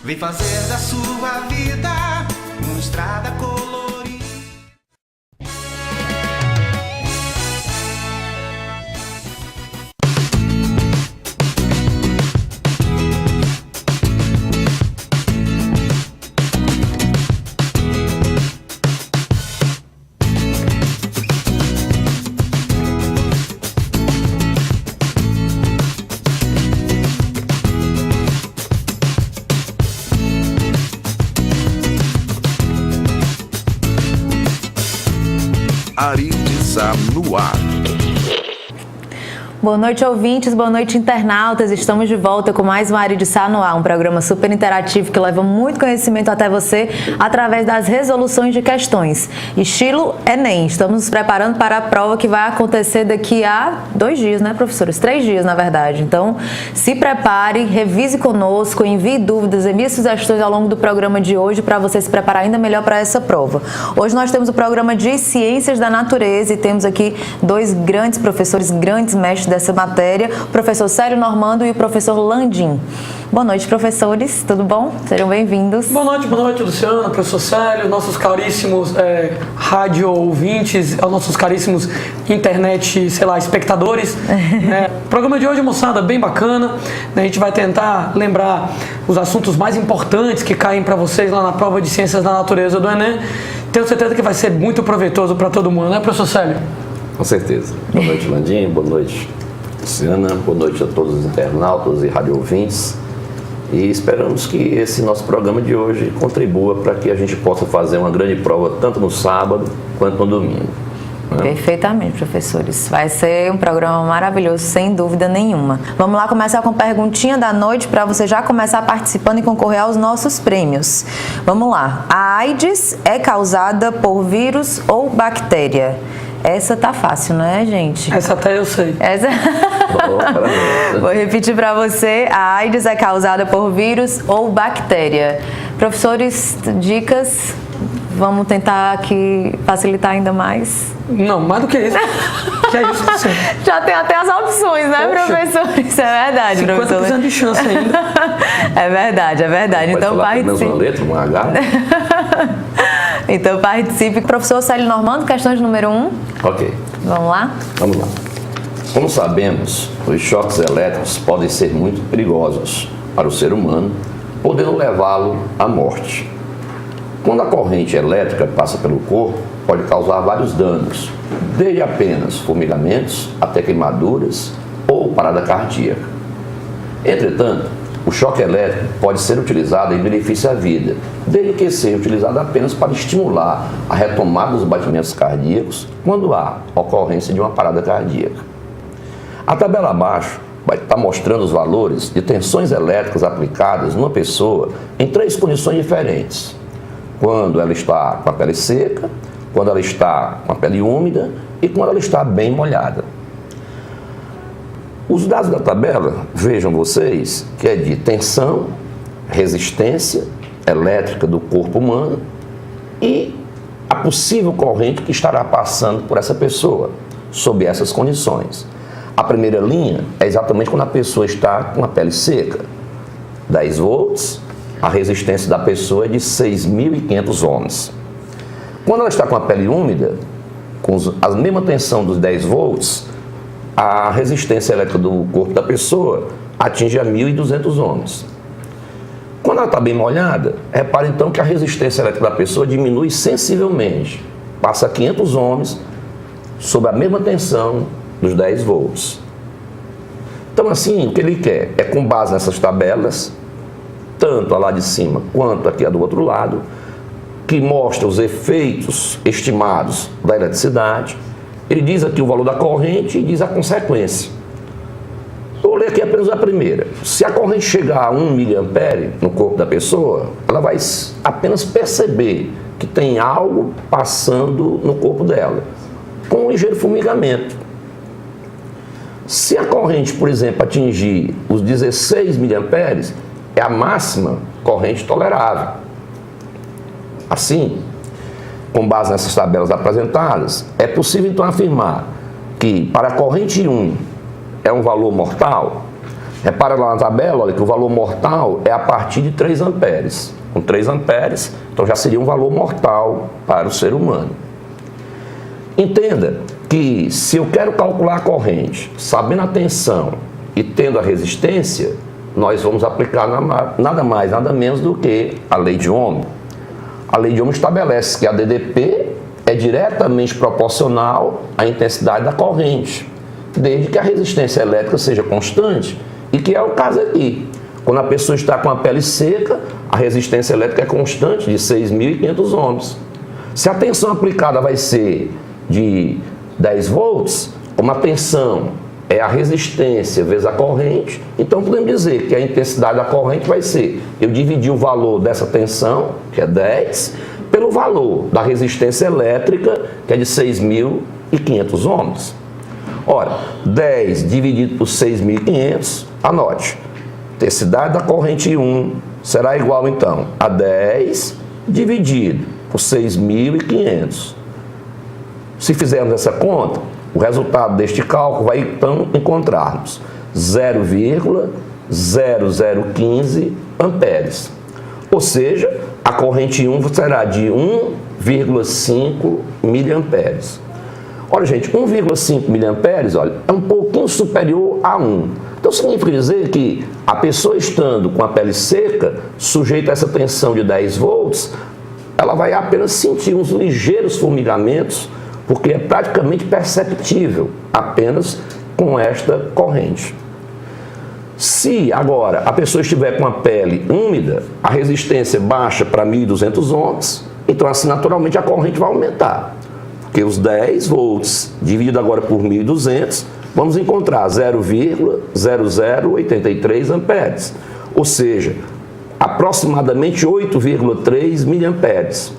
Vem fazer da sua vida uma estrada colorida. Aridsa no ar. Boa noite, ouvintes, boa noite, internautas. Estamos de volta com mais um Aridsa no ar, um programa super interativo que leva muito conhecimento até você através das resoluções de questões. Estilo Enem. Estamos nos preparando para a prova que vai acontecer daqui a 2 dias, né, professores? 3 dias, na verdade. Então, se prepare, revise conosco, envie dúvidas, envie sugestões ao longo do programa de hoje para você se preparar ainda melhor para essa prova. Hoje nós temos o programa de Ciências da Natureza e temos aqui 2 grandes professores, grandes mestres dessa matéria, o professor Célio Normando e o professor Landim. Boa noite, professores, tudo bom? Sejam bem-vindos. Boa noite, Luciana, professor Célio, nossos caríssimos rádio ouvintes, aos nossos caríssimos internet, espectadores. O programa de hoje, moçada, bem bacana, né? A gente vai tentar lembrar os assuntos mais importantes que caem para vocês lá na prova de Ciências da Natureza do Enem. Tenho certeza que vai ser muito proveitoso para todo mundo, né, professor Célio? Com certeza. Boa noite, Landim, boa noite, Luciana, boa noite a todos os internautas e rádio ouvintes. E esperamos que esse nosso programa de hoje contribua para que a gente possa fazer uma grande prova tanto no sábado quanto no domingo. Né? Perfeitamente, professores. Vai ser um programa maravilhoso, sem dúvida nenhuma. Vamos lá começar com a perguntinha da noite para você já começar participando e concorrer aos nossos prêmios. Vamos lá. A AIDS é causada por vírus ou bactéria? Essa tá fácil, não é, gente? Essa até eu sei. Vou repetir para você. A AIDS é causada por vírus ou bactéria? Professores, dicas? Vamos tentar aqui facilitar ainda mais? Não, mais do que isso. Que é isso, você? Já tem até as opções, né, professor? Isso é verdade, 50% professor. 50% de chance ainda. É verdade. Então participe. Uma letra, um H. Então participe. Professor Célio Normando, questão de número 1. Ok. Vamos lá? Vamos lá. Como sabemos, os choques elétricos podem ser muito perigosos para o ser humano, podendo levá-lo à morte. Quando a corrente elétrica passa pelo corpo, pode causar vários danos, desde apenas formigamentos até queimaduras ou parada cardíaca. Entretanto, o choque elétrico pode ser utilizado em benefício à vida, desde que seja utilizado apenas para estimular a retomada dos batimentos cardíacos quando há ocorrência de uma parada cardíaca. A tabela abaixo vai estar mostrando os valores de tensões elétricas aplicadas numa pessoa em 3 condições diferentes. Quando ela está com a pele seca, quando ela está com a pele úmida e quando ela está bem molhada. Os dados da tabela, vejam vocês, que é de tensão, resistência elétrica do corpo humano e a possível corrente que estará passando por essa pessoa, sob essas condições. A primeira linha é exatamente quando a pessoa está com a pele seca, 10 volts, a resistência da pessoa é de 6.500 ohms. Quando ela está com a pele úmida, com a mesma tensão dos 10 volts, a resistência elétrica do corpo da pessoa atinge a 1.200 ohms. Quando ela está bem molhada, repare então que a resistência elétrica da pessoa diminui sensivelmente, passa a 500 ohms sob a mesma tensão dos 10 volts. Então assim, o que ele quer é, com base nessas tabelas, tanto a lá de cima quanto aqui a do outro lado, que mostra os efeitos estimados da eletricidade. Ele diz aqui o valor da corrente e diz a consequência. Vou ler aqui apenas a primeira. Se a corrente chegar a 1 mA no corpo da pessoa, ela vai apenas perceber que tem algo passando no corpo dela, com um ligeiro formigamento. Se a corrente, por exemplo, atingir os 16 mA, é a máxima corrente tolerável. Assim, com base nessas tabelas apresentadas, é possível então afirmar que para a corrente 1 é um valor mortal, Repara lá na tabela, olha, que o valor mortal é a partir de 3 amperes. Com 3 amperes, então já seria um valor mortal para o ser humano. Entenda que se eu quero calcular a corrente, sabendo a tensão e tendo a resistência, nós vamos aplicar nada mais, nada menos do que a lei de Ohm. A lei de Ohm estabelece que a DDP é diretamente proporcional à intensidade da corrente, desde que a resistência elétrica seja constante, e que é o caso aqui. Quando a pessoa está com a pele seca, a resistência elétrica é constante, de 6.500 ohms. Se a tensão aplicada vai ser de 10 volts, como a tensão é a resistência vezes a corrente, então podemos dizer que a intensidade da corrente vai ser, eu dividi o valor dessa tensão, que é 10, pelo valor da resistência elétrica, que é de 6.500 ohms. Ora, 10 dividido por 6.500, anote, intensidade da corrente 1 será igual então a 10 dividido por 6.500. Se fizermos essa conta, o resultado deste cálculo vai então encontrarmos 0,0015 amperes. Ou seja, a corrente 1 será de 1,5 miliamperes. Olha, gente, 1,5 miliamperes, olha, é um pouquinho superior a 1. Então significa dizer que a pessoa estando com a pele seca, sujeita a essa tensão de 10 volts, ela vai apenas sentir uns ligeiros formigamentos, porque é praticamente perceptível apenas com esta corrente. Se agora a pessoa estiver com a pele úmida, a resistência baixa para 1.200 ohms, então assim naturalmente a corrente vai aumentar. Porque os 10 volts dividido agora por 1.200, vamos encontrar 0,0083 amperes. Ou seja, aproximadamente 8,3 miliamperes.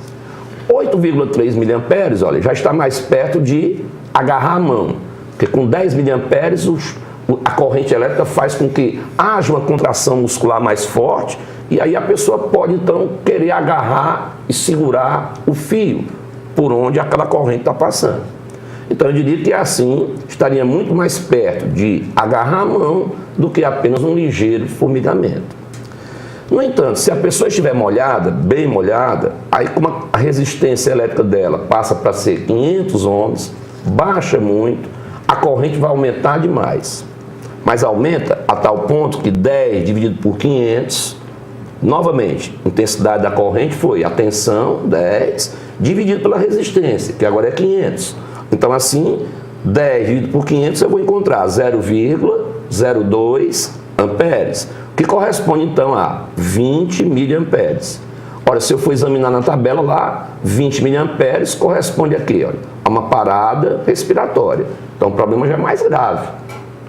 8,3 miliamperes, olha, já está mais perto de agarrar a mão. Porque com 10 miliamperes, a corrente elétrica faz com que haja uma contração muscular mais forte e aí a pessoa pode então querer agarrar e segurar o fio por onde aquela corrente está passando. Então eu diria que assim estaria muito mais perto de agarrar a mão do que apenas um ligeiro formigamento. No entanto, se a pessoa estiver molhada, bem molhada, aí como a resistência elétrica dela passa para ser 500 ohms, baixa muito, a corrente vai aumentar demais. Mas aumenta a tal ponto que 10 dividido por 500, novamente, a intensidade da corrente foi a tensão, 10, dividido pela resistência, que agora é 500. Então assim, 10 dividido por 500 eu vou encontrar 0,02 amperes, que corresponde então a 20 miliamperes. Ora, se eu for examinar na tabela lá, 20 miliamperes corresponde a quê? Olha, a uma parada respiratória. Então o problema já é mais grave.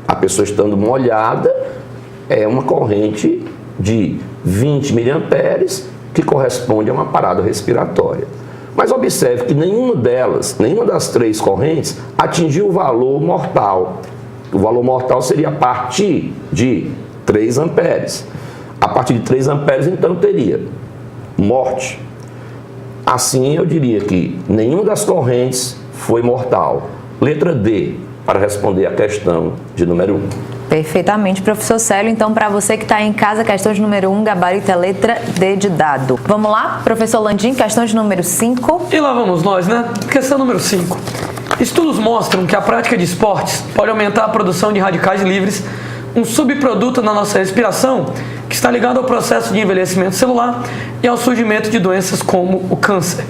A pessoa estando molhada é uma corrente de 20 miliamperes que corresponde a uma parada respiratória. Mas observe que nenhuma das 3 correntes atingiu o valor mortal. O valor mortal seria a partir de 3 amperes. A partir de 3 amperes, então, teria morte. Assim, eu diria que nenhuma das correntes foi mortal. Letra D, para responder a questão de número 1. Perfeitamente, professor Célio. Então, para você que está em casa, questão de número 1, gabarito é letra D de dado. Vamos lá, professor Landim, questão de número 5. E lá vamos nós, né? Questão número 5. Estudos mostram que a prática de esportes pode aumentar a produção de radicais livres, um subproduto na nossa respiração que está ligado ao processo de envelhecimento celular e ao surgimento de doenças como o câncer.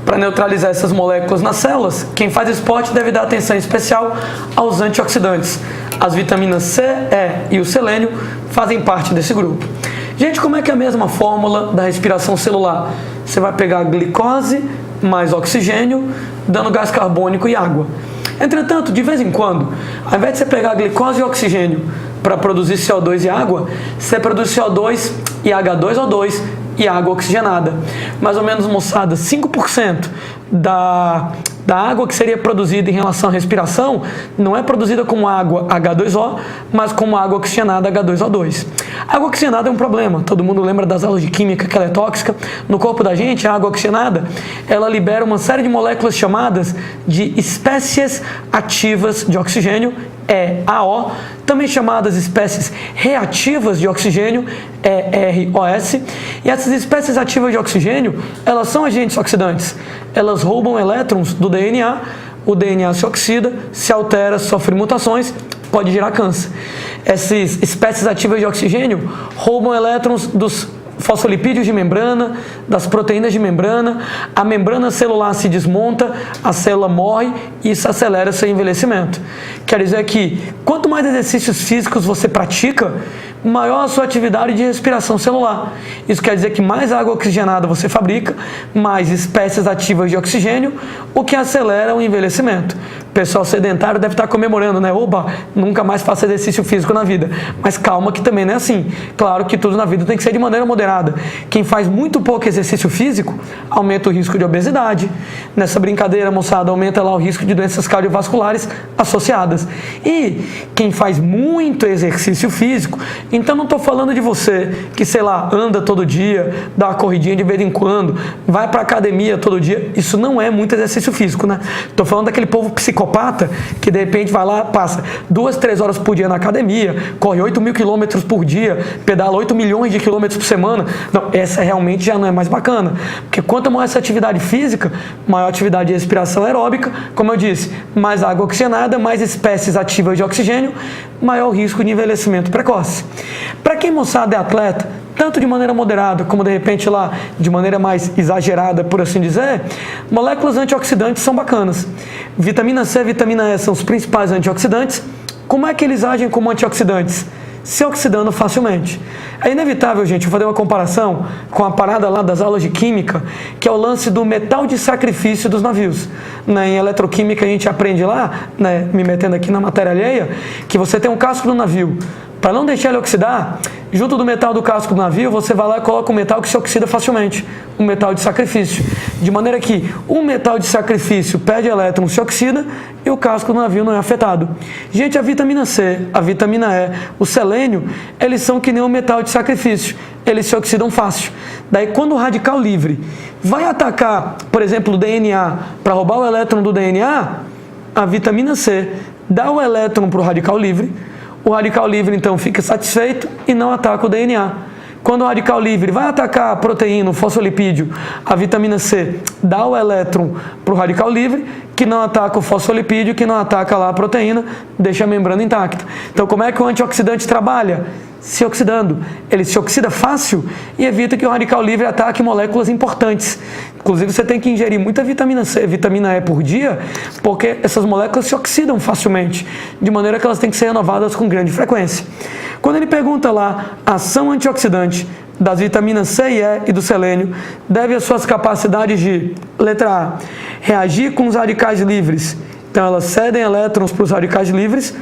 Para neutralizar essas moléculas nas células, quem faz esporte deve dar atenção especial aos antioxidantes. As vitaminas C, E e o selênio fazem parte desse grupo. Gente, como é que é a mesma fórmula da respiração celular? Você vai pegar glicose mais oxigênio, dando gás carbônico e água. Entretanto, de vez em quando, ao invés de você pegar glicose e oxigênio para produzir CO2 e água, você produz CO2 e H2O2 e água oxigenada. Mais ou menos, moçada, 5% da água que seria produzida em relação à respiração não é produzida como água H2O, mas como água oxigenada H2O2. A água oxigenada é um problema. Todo mundo lembra das aulas de química que ela é tóxica. No corpo da gente, a água oxigenada, ela libera uma série de moléculas chamadas de espécies ativas de oxigênio EAO, também chamadas espécies reativas de oxigênio, EROS. E essas espécies ativas de oxigênio, elas são agentes oxidantes. Elas roubam elétrons do DNA, o DNA se oxida, se altera, sofre mutações, pode gerar câncer. Essas espécies ativas de oxigênio roubam elétrons dos fosfolipídios de membrana, das proteínas de membrana, a membrana celular se desmonta, a célula morre e isso acelera seu envelhecimento. Quer dizer que quanto mais exercícios físicos você pratica, maior a sua atividade de respiração celular. Isso quer dizer que mais água oxigenada você fabrica, mais espécies ativas de oxigênio, o que acelera o envelhecimento. O pessoal sedentário deve estar comemorando, né? Oba, nunca mais faço exercício físico na vida. Mas calma que também não é assim. Claro que tudo na vida tem que ser de maneira moderada. Quem faz muito pouco exercício físico, aumenta o risco de obesidade. Nessa brincadeira, moçada, aumenta lá o risco de doenças cardiovasculares associadas. E quem faz muito exercício físico, então não estou falando de você que, sei lá, anda todo dia, dá uma corridinha de vez em quando, vai para academia todo dia. Isso não é muito exercício físico, né? Estou falando daquele povo psicopata que de repente vai lá, passa 2, 3 horas por dia na academia, corre 8.000 quilômetros por dia, pedala 8 milhões de quilômetros por semana. Não, essa realmente já não é mais bacana. Porque quanto maior essa atividade física, maior atividade de respiração aeróbica, como eu disse, mais água oxigenada, mais espécies ativas de oxigênio, maior risco de envelhecimento precoce. Para quem, moçada, é atleta, tanto de maneira moderada como de repente lá de maneira mais exagerada, por assim dizer, moléculas antioxidantes são bacanas. Vitamina C e vitamina E são os principais antioxidantes. Como é que eles agem como antioxidantes? Se oxidando facilmente. É inevitável, gente, eu vou fazer uma comparação com a parada lá das aulas de química, que é o lance do metal de sacrifício dos navios. Em eletroquímica a gente aprende lá, me metendo aqui na matéria alheia, que você tem um casco do navio. Para não deixar ele oxidar, junto do metal do casco do navio, você vai lá e coloca um metal que se oxida facilmente, um metal de sacrifício. De maneira que o metal de sacrifício perde elétron, se oxida e o casco do navio não é afetado. Gente, a vitamina C, a vitamina E, o selênio, eles são que nem um metal de sacrifício, eles se oxidam fácil. Daí quando o radical livre vai atacar, por exemplo, o DNA para roubar o elétron do DNA, a vitamina C dá o elétron para o radical livre. O radical livre, então, fica satisfeito e não ataca o DNA. Quando o radical livre vai atacar a proteína, o fosfolipídio, a vitamina C dá o elétron para o radical livre, que não ataca o fosfolipídio, que não ataca lá a proteína, deixa a membrana intacta. Então, como é que o antioxidante trabalha? Se oxidando. Ele se oxida fácil e evita que o radical livre ataque moléculas importantes. Inclusive, você tem que ingerir muita vitamina C, vitamina E por dia, porque essas moléculas se oxidam facilmente, de maneira que elas têm que ser renovadas com grande frequência. Quando ele pergunta lá, a ação antioxidante das vitaminas C e E e do selênio deve às suas capacidades de, letra A, reagir com os radicais livres. Então, elas cedem elétrons para os radicais livres,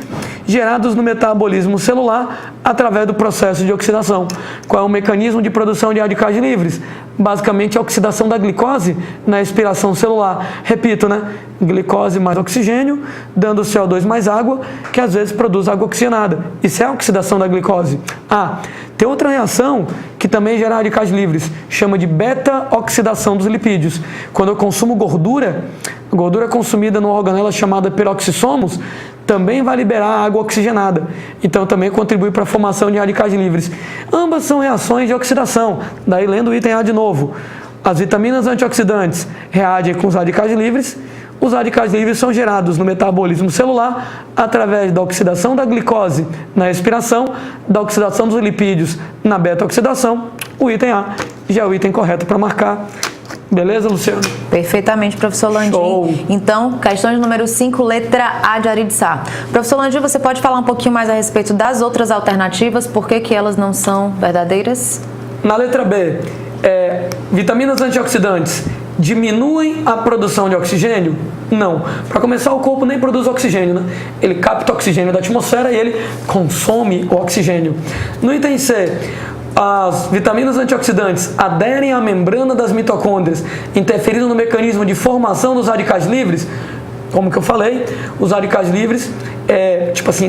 gerados no metabolismo celular através do processo de oxidação. Qual é o mecanismo de produção de radicais livres? Basicamente, a oxidação da glicose na respiração celular. Repito, glicose mais oxigênio, dando CO2 mais água, que às vezes produz água oxigenada. Isso é a oxidação da glicose. Tem outra reação que também gera radicais livres, chama de beta-oxidação dos lipídios. Quando eu consumo gordura, a gordura consumida numa organela chamada peroxissomos também vai liberar água oxigenada. Então também contribui para a formação de radicais livres. Ambas são reações de oxidação. Daí lendo o item A de novo. As vitaminas antioxidantes reagem com os radicais livres. Os radicais livres são gerados no metabolismo celular através da oxidação da glicose na respiração, da oxidação dos lipídios na beta-oxidação. O item A já é o item correto para marcar. Beleza, Luciano? Perfeitamente, professor Landim. Show. Então, questão de número 5, letra A de Aritzá. Professor Landim, você pode falar um pouquinho mais a respeito das outras alternativas? Por que elas não são verdadeiras? Na letra B, vitaminas antioxidantes diminuem a produção de oxigênio? Não. Para começar, o corpo nem produz oxigênio, Ele capta oxigênio da atmosfera e ele consome o oxigênio. No item C, as vitaminas antioxidantes aderem à membrana das mitocôndrias, interferindo no mecanismo de formação dos radicais livres. Como que eu falei, os radicais livres,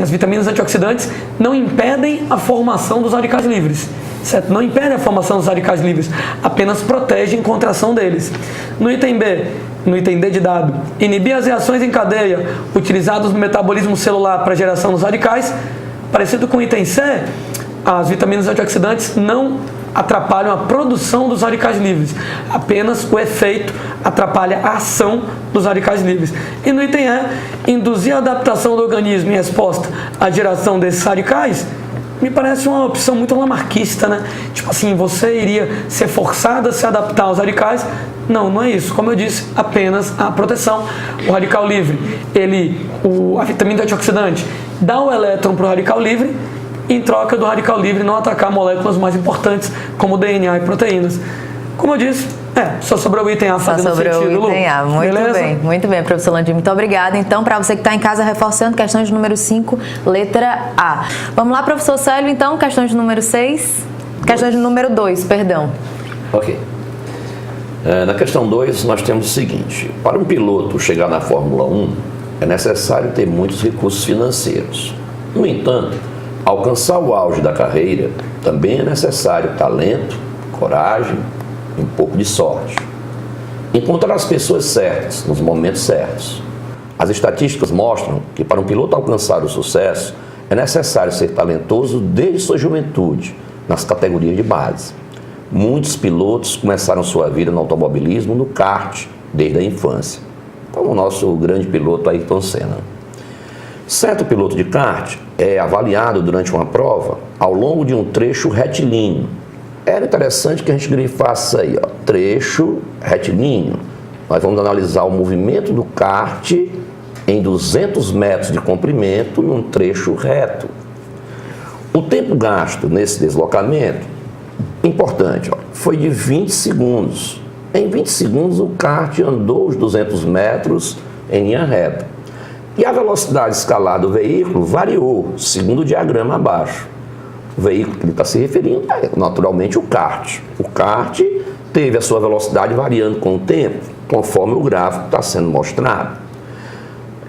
as vitaminas antioxidantes não impedem a formação dos radicais livres, certo? Não impedem a formação dos radicais livres, apenas protegem contra a ação deles. No item B, no item D de dado, inibir as reações em cadeia utilizadas no metabolismo celular para a geração dos radicais, parecido com o item C, as vitaminas antioxidantes não atrapalham a produção dos radicais livres, apenas o efeito atrapalha a ação dos radicais livres. E no item E, induzir a adaptação do organismo em resposta à geração desses radicais, me parece uma opção muito lamarquista, né? Tipo assim, você iria ser forçado a se adaptar aos radicais? Não, não é isso. Como eu disse, apenas a proteção. O radical livre, a vitamina antioxidante, dá o elétron para o radical livre, em troca do radical livre não atacar moléculas mais importantes, como DNA e proteínas. Como eu disse, só sobrou o item A fazendo sentido, Lu. Só sobrou o item A, muito bem, professor Landim, muito obrigada. Então, para você que está em casa, reforçando, questão de número 5, letra A. Vamos lá, professor Célio, então, questão de número 6, questão de número 2, perdão. Ok. Na questão 2, nós temos o seguinte: para um piloto chegar na Fórmula 1, é necessário ter muitos recursos financeiros. No entanto, alcançar o auge da carreira também é necessário talento, coragem e um pouco de sorte. Encontrar as pessoas certas nos momentos certos. As estatísticas mostram que para um piloto alcançar o sucesso é necessário ser talentoso desde sua juventude, nas categorias de base. Muitos pilotos começaram sua vida no automobilismo no kart desde a infância, como o nosso grande piloto Ayrton Senna. Certo piloto de kart é avaliado durante uma prova ao longo de um trecho retilíneo. Era interessante que a gente grifasse aí, trecho retilíneo. Nós vamos analisar o movimento do kart em 200 metros de comprimento num trecho reto. O tempo gasto nesse deslocamento, importante, foi de 20 segundos. Em 20 segundos o kart andou os 200 metros em linha reta. E a velocidade escalar do veículo variou, segundo o diagrama abaixo. O veículo que ele está se referindo é, naturalmente, o kart. O kart teve a sua velocidade variando com o tempo, conforme o gráfico está sendo mostrado.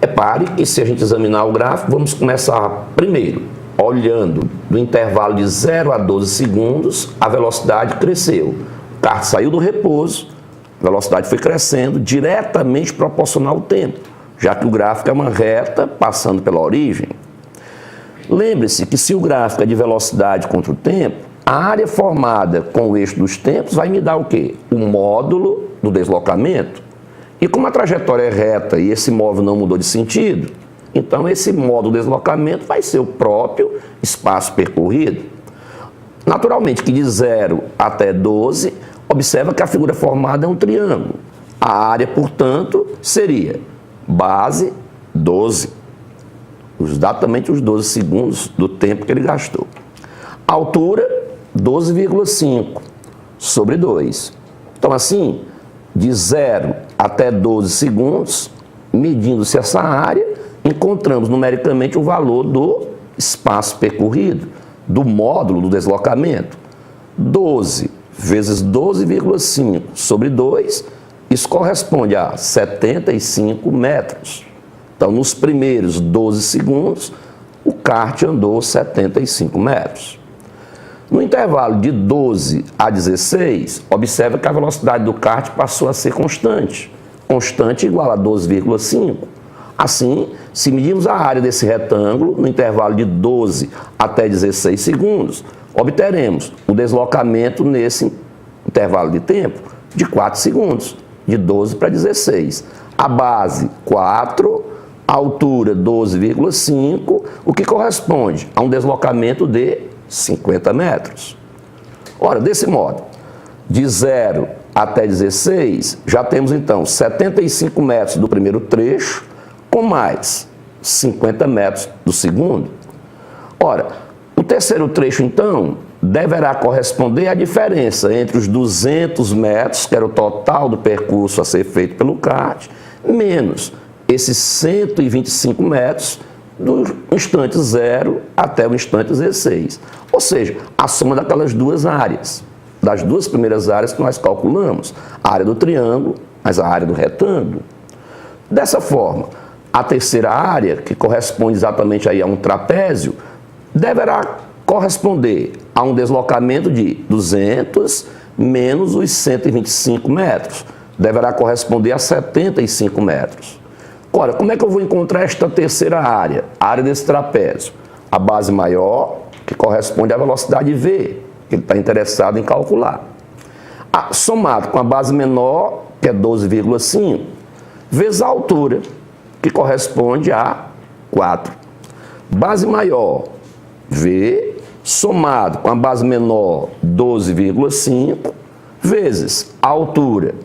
Repare que, se a gente examinar o gráfico, vamos começar primeiro, olhando do intervalo de 0 a 12 segundos, a velocidade cresceu. O kart saiu do repouso, a velocidade foi crescendo diretamente proporcional ao tempo, já que o gráfico é uma reta passando pela origem. Lembre-se que, se o gráfico é de velocidade contra o tempo, a área formada com o eixo dos tempos vai me dar o quê? O módulo do deslocamento. E como a trajetória é reta e esse móvel não mudou de sentido, então esse módulo do deslocamento vai ser o próprio espaço percorrido. Naturalmente que de 0 até 12, observa que a figura formada é um triângulo. A área, portanto, seria base 12. Exatamente os 12 segundos do tempo que ele gastou. Altura 12,5 sobre 2. Então, assim, de 0 até 12 segundos, medindo-se essa área, encontramos numericamente o valor do espaço percorrido, do módulo do deslocamento. 12 vezes 12,5 sobre 2, isso corresponde a 75 metros. Então, nos primeiros 12 segundos, o kart andou 75 metros. No intervalo de 12 a 16, observa que a velocidade do kart passou a ser constante. Constante igual a 12,5. Assim, se medirmos a área desse retângulo, no intervalo de 12 até 16 segundos, obteremos o deslocamento nesse intervalo de tempo de 4 segundos, de 12 para 16. A base, 4, a altura, 12,5, o que corresponde a um deslocamento de 50 metros. Ora, desse modo, de 0 até 16, já temos então 75 metros do primeiro trecho, com mais 50 metros do segundo. Ora, o terceiro trecho, então, deverá corresponder à diferença entre os 200 metros, que era o total do percurso a ser feito pelo kart, menos esses 125 metros do instante 0 até o instante 16. Ou seja, a soma daquelas duas áreas, das duas primeiras áreas que nós calculamos, a área do triângulo, mais a área do retângulo. Dessa forma, a terceira área, que corresponde exatamente aí a um trapézio, deverá corresponder a um deslocamento de 200 menos os 125 metros. deverá corresponder a 75 metros. Ora, como é que eu vou encontrar esta terceira área? A área desse trapézio. A base maior, que corresponde à velocidade V, que ele está interessado em calcular. Somado com a base menor, que é 12,5, vezes a altura, que corresponde a 4. Base maior, V, somado com a base menor, 12,5, vezes a altura,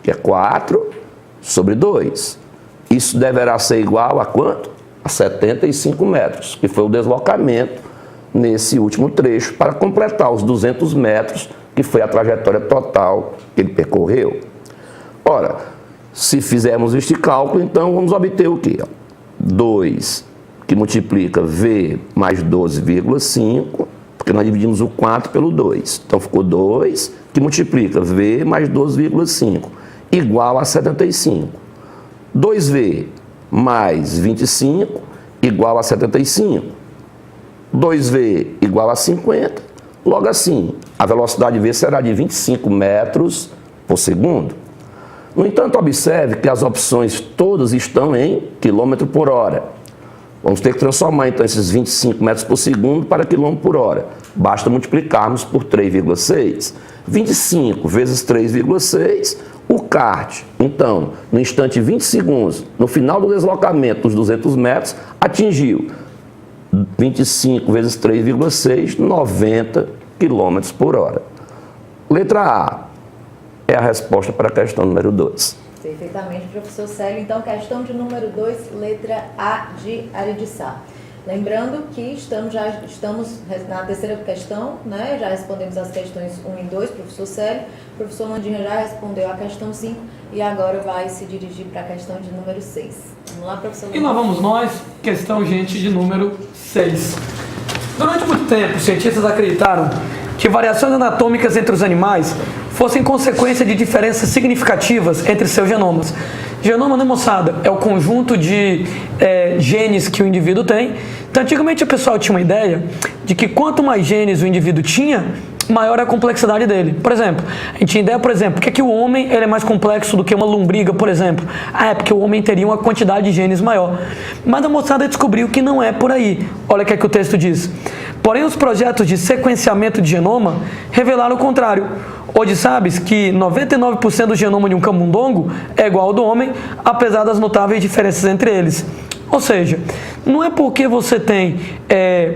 que é 4, sobre 2. Isso deverá ser igual a quanto? A 75 metros, que foi o deslocamento nesse último trecho, para completar os 200 metros, que foi a trajetória total que ele percorreu. Ora, se fizermos este cálculo, então vamos obter o quê? 2, que multiplica V mais 12,5, porque nós dividimos o 4 pelo 2. Então ficou 2, que multiplica V mais 12,5, igual a 75. 2V mais 25 igual a 75. 2V igual a 50. Logo assim, a velocidade V será de 25 metros por segundo. No entanto, observe que as opções todas estão em quilômetro por hora. Vamos ter que transformar então esses 25 metros por segundo para quilômetro por hora. Basta multiplicarmos por 3,6. 25 vezes 3,6, o kart, então, no instante 20 segundos, no final do deslocamento dos 200 metros, atingiu 25 vezes 3,6, 90 km por hora. Letra A é a resposta para a questão número 2. Perfeitamente, professor Célio. Então, questão de número 2, letra A de Aridiçá. Lembrando que já estamos na terceira questão, né? Já respondemos as questões 1 e 2, professor Célio. O professor Landinha já respondeu a questão 5 e agora vai se dirigir para a questão de número 6. Vamos lá, professor Landinha. E lá vamos nós, questão, gente, de número 6. Durante muito tempo, os cientistas acreditaram que variações anatômicas entre os animais fossem consequência de diferenças significativas entre seus genomas. Genoma, né, moçada? É o conjunto de genes que o indivíduo tem. Então, antigamente, o pessoal tinha uma ideia de que quanto mais genes o indivíduo tinha, maior é a complexidade dele. Por exemplo, a gente tinha ideia, por exemplo, que o homem ele é mais complexo do que uma lombriga, por exemplo. É porque o homem teria uma quantidade de genes maior. Mas a moçada descobriu que não é por aí. Olha o que é que o texto diz. Porém, os projetos de sequenciamento de genoma revelaram o contrário. Hoje sabes que 99% do genoma de um camundongo é igual ao do homem, apesar das notáveis diferenças entre eles. Ou seja, não é porque você tem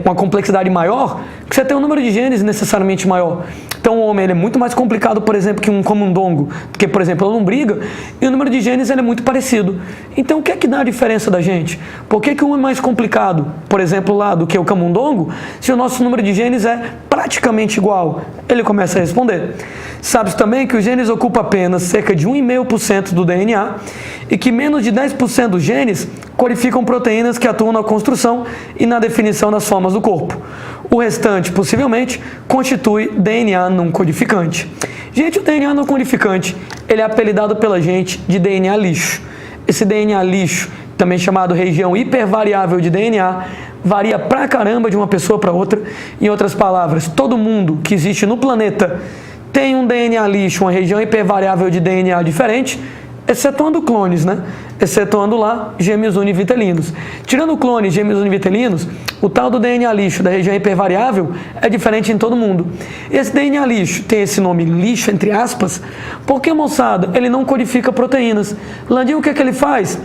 uma complexidade maior que você tem um número de genes necessariamente maior. Então o homem ele é muito mais complicado, por exemplo, que um camundongo, do que, por exemplo, a lombriga, e o número de genes ele é muito parecido. Então o que é que dá a diferença da gente? Por que um é mais complicado, por exemplo, lá do que o camundongo, se o nosso número de genes é praticamente igual? Ele começa a responder. Sabes também que os genes ocupam apenas cerca de 1,5% do DNA e que menos de 10% dos genes codificam proteínas que atuam na construção e na definição das formas do corpo. O restante, possivelmente, constitui DNA não codificante. Gente, o DNA não codificante, ele é apelidado pela gente de DNA lixo. Esse DNA lixo, também chamado região hipervariável de DNA, varia pra caramba de uma pessoa para outra. Em outras palavras, todo mundo que existe no planeta tem um DNA lixo, uma região hipervariável de DNA diferente, excetuando clones, né? Excetuando lá gêmeos univitelinos. Tirando clones gêmeos univitelinos, o tal do DNA lixo da região hipervariável é diferente em todo mundo. Esse DNA lixo tem esse nome lixo, entre aspas, porque, moçada, ele não codifica proteínas. Landinho, o que é que ele faz?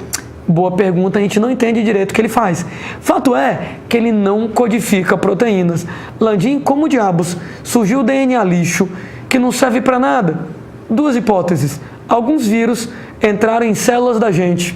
Boa pergunta, a gente não entende direito o que ele faz. Fato é que ele não codifica proteínas. Landim, como diabos surgiu o DNA lixo que não serve para nada? Duas hipóteses. Alguns vírus entraram em células da gente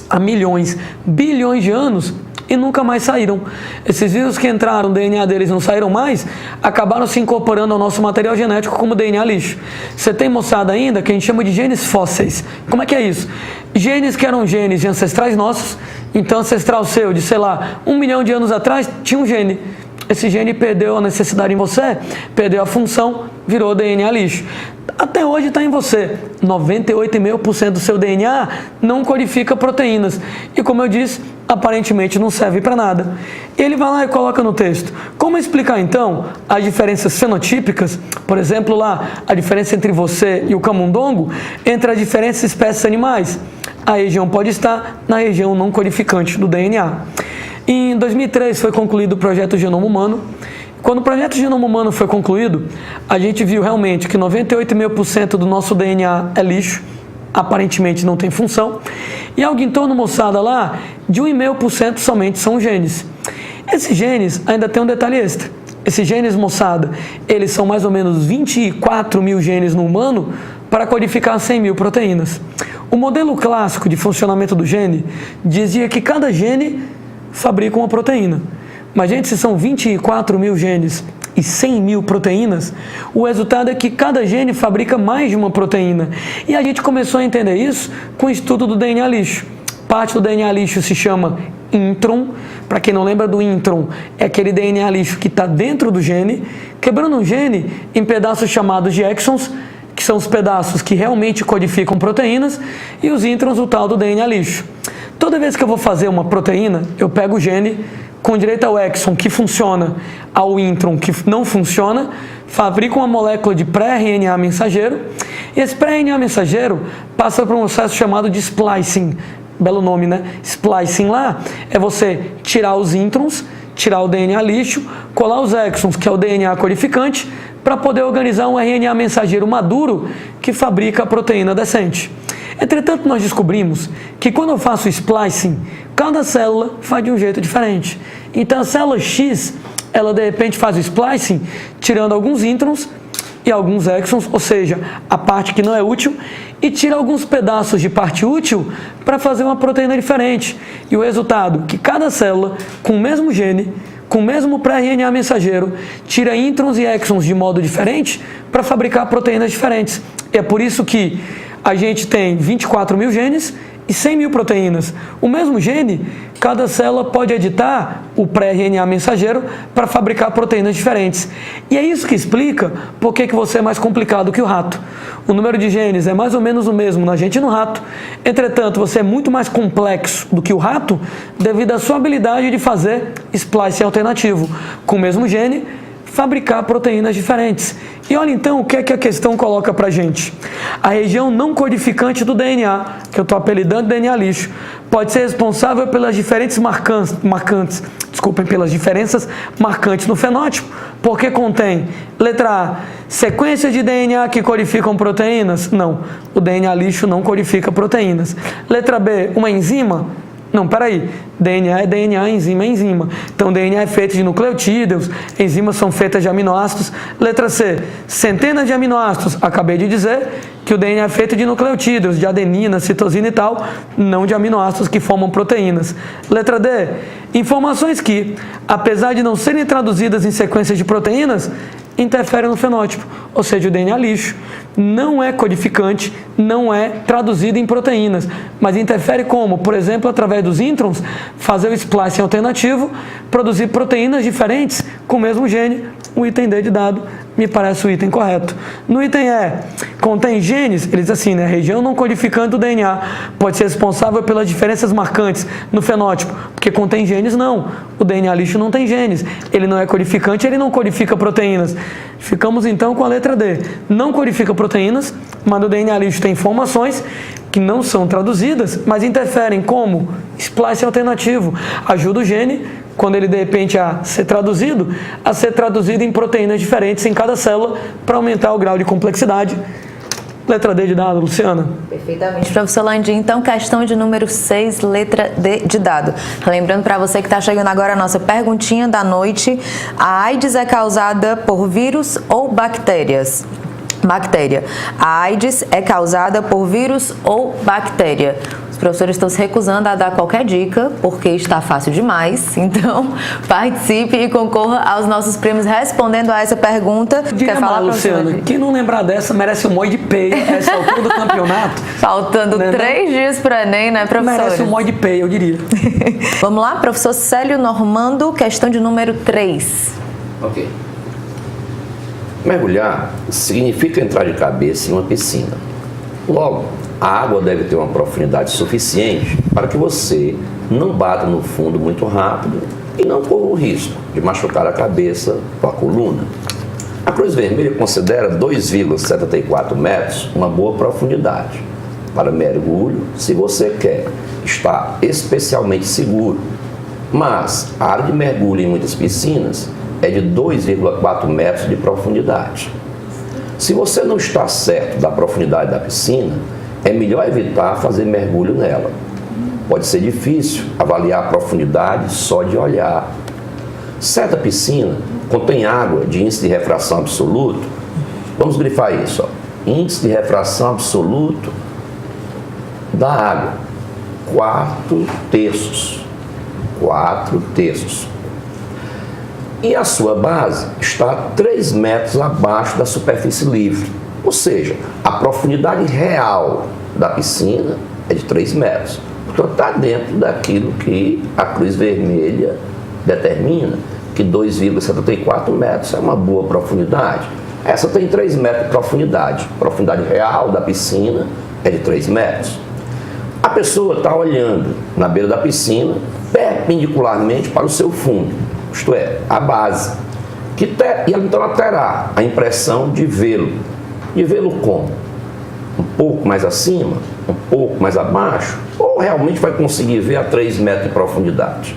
há milhões, bilhões de anos e nunca mais saíram. Esses vírus que entraram, o DNA deles não saíram mais, acabaram se incorporando ao nosso material genético como DNA lixo. Você tem, moçada, ainda que a gente chama de genes fósseis. Como é que é isso? Genes que eram genes de ancestrais nossos. Então, ancestral seu de, sei lá, 1 milhão de anos atrás, tinha um gene. esse gene perdeu a necessidade em você, perdeu a função, virou DNA lixo. Até hoje está em você. 98,5% do seu DNA não codifica proteínas. E como eu disse, aparentemente não serve para nada. Ele vai lá e coloca no texto. Como explicar então as diferenças fenotípicas, por exemplo lá, a diferença entre você e o camundongo, entre as diferentes espécies animais? A região pode estar na região não codificante do DNA. Em 2003 foi concluído o projeto Genoma Humano. Quando o projeto Genoma Humano foi concluído, a gente viu realmente que 98,5% do nosso DNA é lixo, aparentemente não tem função, e algo em torno, moçada, lá, de 1,5% somente são genes. Esses genes ainda tem um detalhe extra. Esses genes, moçada, eles são mais ou menos 24 mil genes no humano para codificar 100 mil proteínas. O modelo clássico de funcionamento do gene dizia que cada gene fabrica uma proteína. Mas, gente, se são 24 mil genes e 100 mil proteínas, o resultado é que cada gene fabrica mais de uma proteína. E a gente começou a entender isso com o estudo do DNA lixo. Parte do DNA lixo se chama intron. Para quem não lembra do intron, é aquele DNA lixo que está dentro do gene, quebrando um gene em pedaços chamados de exons, que são os pedaços que realmente codificam proteínas, e os introns, o tal do DNA lixo. Toda vez que eu vou fazer uma proteína, eu pego o gene com direito ao exon que funciona, ao intron que não funciona, fabrico uma molécula de pré-RNA mensageiro, e esse pré-RNA mensageiro passa por um processo chamado de splicing. Belo nome, né? Splicing lá é você tirar os introns, tirar o DNA lixo, colar os exons, que é o DNA codificante, para poder organizar um RNA mensageiro maduro que fabrica a proteína decente. Entretanto, nós descobrimos que quando eu faço splicing, cada célula faz de um jeito diferente. Então, a célula X, ela de repente faz o splicing, tirando alguns introns e alguns exons, ou seja, a parte que não é útil, e tira alguns pedaços de parte útil para fazer uma proteína diferente. E o resultado, que cada célula, com o mesmo gene, com o mesmo pré-RNA mensageiro, tira introns e exons de modo diferente para fabricar proteínas diferentes. E é por isso que a gente tem 24 mil genes e 100 mil proteínas. O mesmo gene, cada célula pode editar o pré-RNA mensageiro para fabricar proteínas diferentes. E é isso que explica por que você é mais complicado que o rato. O número de genes é mais ou menos o mesmo na gente e no rato. Entretanto, você é muito mais complexo do que o rato devido à sua habilidade de fazer splicing alternativo. Com o mesmo gene, fabricar proteínas diferentes. E olha então o que é que a questão coloca pra gente. A região não codificante do DNA, que eu estou apelidando de DNA lixo, pode ser responsável pelas diferentes pelas diferenças marcantes no fenótipo, porque contém, letra A, sequências de DNA que codificam proteínas? Não, o DNA lixo não codifica proteínas. Letra B, uma enzima? Não, peraí, DNA é DNA, enzima é enzima. Então, DNA é feito de nucleotídeos, enzimas são feitas de aminoácidos. Letra C, centenas de aminoácidos. Acabei de dizer que o DNA é feito de nucleotídeos, de adenina, citosina e tal, não de aminoácidos que formam proteínas. Letra D, informações que, apesar de não serem traduzidas em sequências de proteínas, interferem no fenótipo, ou seja, o DNA lixo não é codificante, não é traduzido em proteínas, mas interfere como? Por exemplo, através dos introns, fazer o splicing alternativo, produzir proteínas diferentes com o mesmo gene. O item D de dado me parece o item correto. No item E, contém genes, ele diz assim, né? Região não codificante do DNA pode ser responsável pelas diferenças marcantes no fenótipo, porque contém genes, não. O DNA lixo não tem genes, ele não é codificante, ele não codifica proteínas. Ficamos então com a letra D. Não codifica proteínas, mas no DNA lixo tem informações que não são traduzidas, mas interferem como? Splicing alternativo. Ajuda o gene, quando ele de repente a ser traduzido em proteínas diferentes em cada célula para aumentar o grau de complexidade. Letra D de dado, Luciana. Perfeitamente, professor Landim. Então, questão de número 6, letra D de dado. Lembrando para você que está chegando agora a nossa perguntinha da noite, a AIDS é causada por vírus ou bactérias? Bactéria. A AIDS é causada por vírus ou bactéria? Os professores estão se recusando a dar qualquer dica, porque está fácil demais. Então, participe e concorra aos nossos prêmios respondendo a essa pergunta. Quer falar, Luciana? Quem não lembrar dessa merece um moi de peia essa altura do campeonato. Faltando 3 dias para o Enem, né, professor? Merece um moi de peia, eu diria. Vamos lá, professor Célio Normando, questão de número 3. Ok. Mergulhar significa entrar de cabeça em uma piscina. Logo, a água deve ter uma profundidade suficiente para que você não bata no fundo muito rápido e não corra o risco de machucar a cabeça ou a coluna. A Cruz Vermelha considera 2,74 metros uma boa profundidade para mergulho se você quer estar especialmente seguro. Mas a área de mergulho em muitas piscinas é de 2,4 metros de profundidade. Se você não está certo da profundidade da piscina, é melhor evitar fazer mergulho nela. Pode ser difícil avaliar a profundidade só de olhar. Certa piscina contém água de índice de refração absoluto. Vamos grifar isso, ó. Índice de refração absoluto da água, 4 terços. 4 terços. E a sua base está a 3 metros abaixo da superfície livre. Ou seja, a profundidade real da piscina é de 3 metros. Portanto, está dentro daquilo que a Cruz Vermelha determina, que 2,74 metros é uma boa profundidade. Essa tem 3 metros de profundidade. A profundidade real da piscina é de 3 metros. A pessoa está olhando na beira da piscina, perpendicularmente para o seu fundo, isto é, a base, e então ela terá a impressão de vê-lo. De vê-lo como? Um pouco mais acima, um pouco mais abaixo, ou realmente vai conseguir ver a 3 metros de profundidade?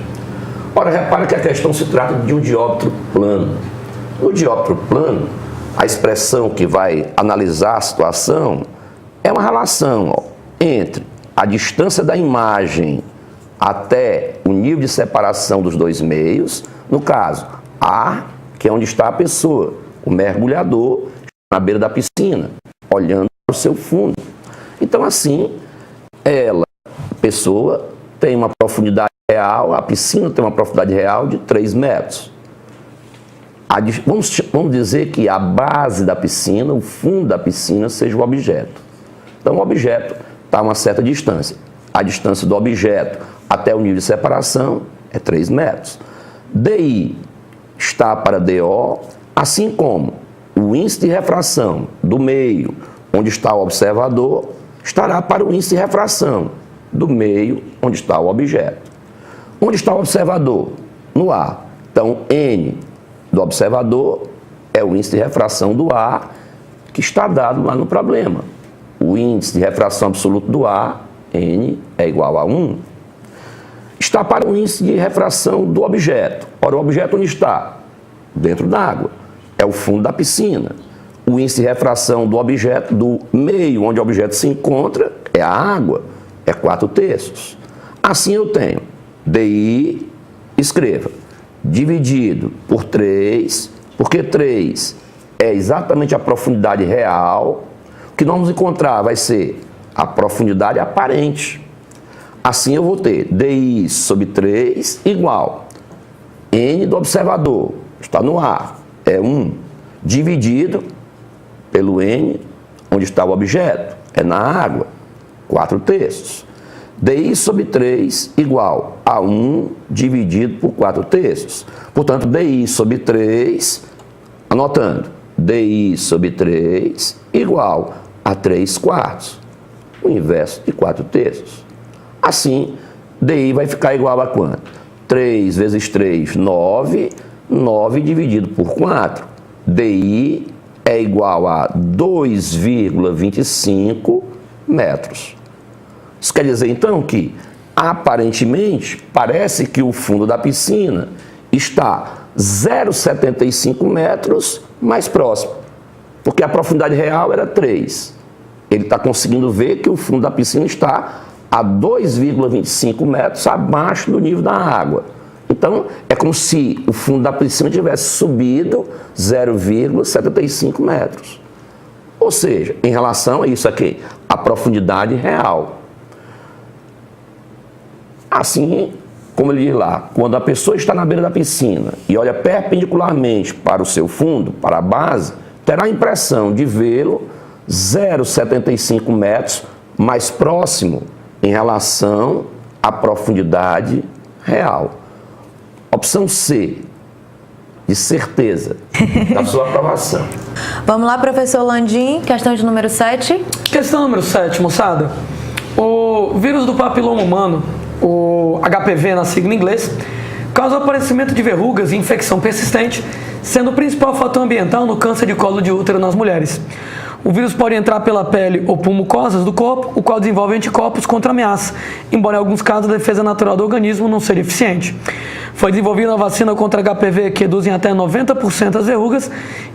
Ora, repara que a questão se trata de um dióptro plano. No dióptro plano, a expressão que vai analisar a situação é uma relação entre a distância da imagem até o nível de separação dos dois meios, no caso, A, que é onde está a pessoa, o mergulhador, na beira da piscina, olhando para o seu fundo. Então, assim, a pessoa tem uma profundidade real, a piscina tem uma profundidade real de 3 metros. Vamos dizer que a base da piscina, o fundo da piscina, seja o objeto. Então, o objeto está a uma certa distância. A distância do objeto até o nível de separação é 3 metros. DI está para DO, assim como o índice de refração do meio onde está o observador estará para o índice de refração do meio onde está o objeto. Onde está o observador? No A. Então, N do observador é o índice de refração do A que está dado lá no problema. O índice de refração absoluto do A, N, é igual a 1. Está para o índice de refração do objeto. Ora, o objeto onde está? Dentro d'água. É o fundo da piscina. O índice de refração do objeto, do meio onde o objeto se encontra, é a água, é 4 terços. Assim eu tenho DI, escreva, dividido por 3, porque 3 é exatamente a profundidade real. O que nós vamos encontrar vai ser a profundidade aparente. Assim eu vou ter DI sobre 3 igual N do observador, está no A, é 1, dividido pelo N, onde está o objeto, é na água, 4 terços. DI sobre 3 igual a 1 dividido por 4 terços. Portanto, DI sobre 3, anotando, DI sobre 3 igual a 3 quartos, o inverso de 4 terços. Assim, DI vai ficar igual a quanto? 3 vezes 3, 9, 9 dividido por 4. DI é igual a 2,25 metros. Isso quer dizer, então, que, aparentemente, parece que o fundo da piscina está 0,75 metros mais próximo, porque a profundidade real era 3. Ele está conseguindo ver que o fundo da piscina está a 2,25 metros abaixo do nível da água. Então, é como se o fundo da piscina tivesse subido 0,75 metros. Ou seja, em relação a isso aqui, a profundidade real. Assim, como ele diz lá, quando a pessoa está na beira da piscina e olha perpendicularmente para o seu fundo, para a base, terá a impressão de vê-lo 0,75 metros mais próximo em relação à profundidade real. Opção C, de certeza, da sua aprovação. Vamos lá, professor Landim, questão de número 7. Questão número 7, moçada. O vírus do papiloma humano, o HPV na sigla em inglês, causa o aparecimento de verrugas e infecção persistente, sendo o principal fator ambiental no câncer de colo de útero nas mulheres. O vírus pode entrar pela pele ou por mucosas do corpo, o qual desenvolve anticorpos contra a ameaça, embora em alguns casos a defesa natural do organismo não seja eficiente. Foi desenvolvida uma vacina contra HPV que reduz em até 90% as verrugas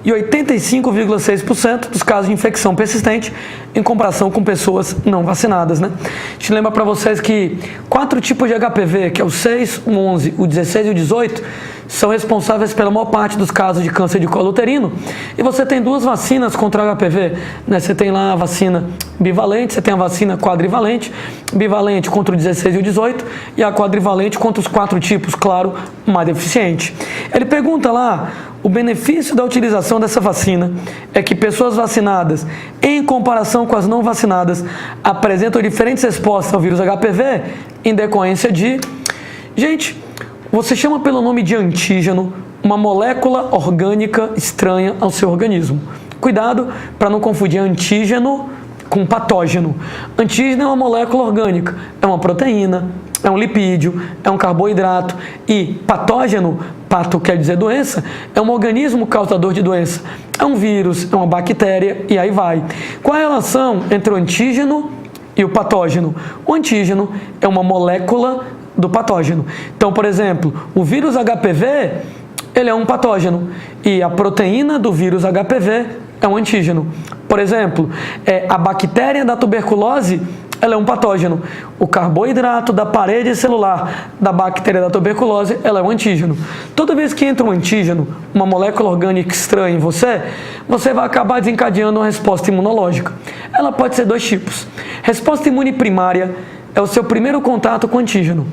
e 85,6% dos casos de infecção persistente em comparação com pessoas não vacinadas, né? A gente lembra para vocês que 4 tipos de HPV, que é o 6, o 11, o 16 e o 18, são responsáveis pela maior parte dos casos de câncer de colo uterino. E você tem 2 vacinas contra o HPV, né? Você tem lá a vacina bivalente, você tem a vacina quadrivalente, bivalente contra o 16 e o 18 e a quadrivalente contra os 4 tipos, claro, mais eficiente. Ele pergunta lá, o benefício da utilização dessa vacina é que pessoas vacinadas, em comparação com as não vacinadas, apresentam diferentes respostas ao vírus HPV em decorrência de... Gente, você chama pelo nome de antígeno uma molécula orgânica estranha ao seu organismo. Cuidado para não confundir antígeno com patógeno. Antígeno é uma molécula orgânica, é uma proteína, é um lipídio, é um carboidrato. E patógeno, pato quer dizer doença, é um organismo causador de doença. É um vírus, é uma bactéria e aí vai. Qual é a relação entre o antígeno e o patógeno? O antígeno é uma molécula do patógeno. Então, por exemplo, o vírus HPV, ele é um patógeno e a proteína do vírus HPV é um antígeno. Por exemplo, a bactéria da tuberculose, ela é um patógeno. O carboidrato da parede celular da bactéria da tuberculose, ela é um antígeno. Toda vez que entra um antígeno, uma molécula orgânica estranha em você, você vai acabar desencadeando uma resposta imunológica. Ela pode ser 2 tipos. Resposta imune primária é o seu primeiro contato com o antígeno.